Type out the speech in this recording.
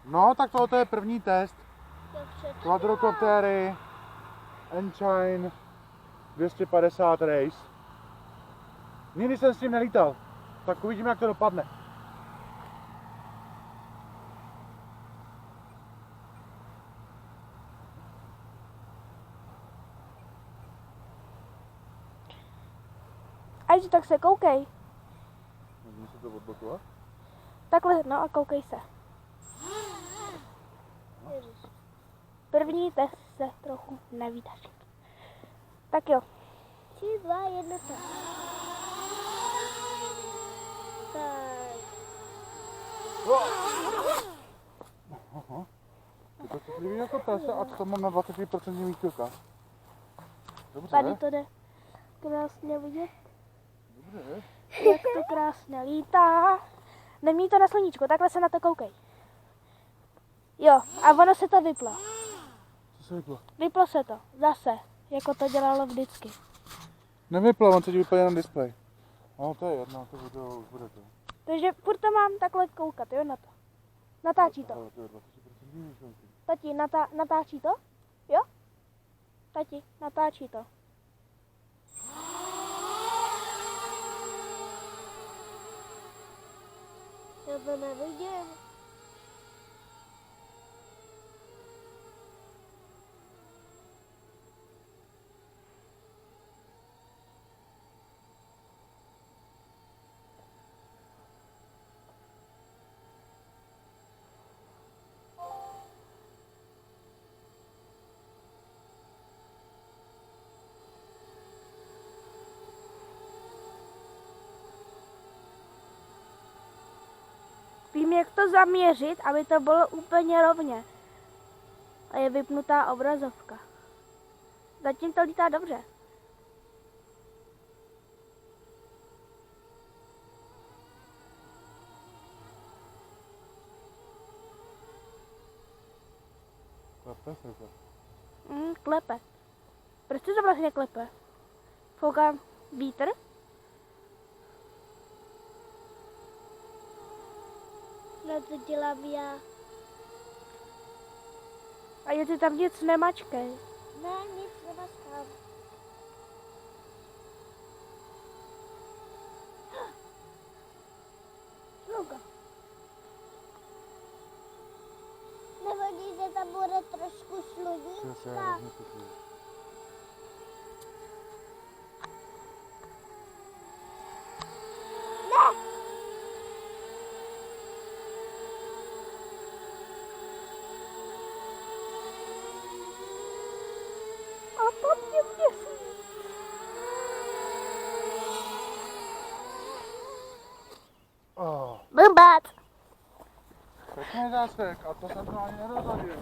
No, tak tohle je první test. Quadrocoptery, Engine 250 Race. Nikdy jsem s tím nelítal, tak uvidíme, jak to dopadne. Ať tak se koukej. Můžeme si to odblokovat? Takhle, no a koukej se. První test se trochu nevydaří. Tak jo. 3, 2, 1, tak. Aha. Je to citlivý jako prase a to mám na 23% výchylka. Dobře. Tady to jde krásně vidět, Dobře. jak to krásně lítá. Nemí to na sluníčko, takhle se na to koukej. Jo, a ono se to vyplo. Co se vyplo? Vyplo se to, zase, jako to dělalo vždycky. Nevyplo, on teď vypadá na displej. No to je jedno, to video už bude to. Takže furt to mám takhle koukat, jo, na to. Natáčí to. Ale to je 20% výchylky. Tati, natáčí to? Jo? Tati, natáčí to. Já to nevidím. Vím, jak to zaměřit, aby to bylo úplně rovně. A je vypnutá obrazovka. Zatím to lítá dobře. Klepe se to. Klepe. Proč to vlastně klepe? Fouká vítr? No to dělám já. A je ty tam nic nemačkej. Ne, nic nemaskám. Sluga. Nevadí, že tam bude trošku To se sluníčka. hrozně citlivý. A to mě měsí. Oh, Blbát. pěkný zásek, a to jsem to ani nerozhodil.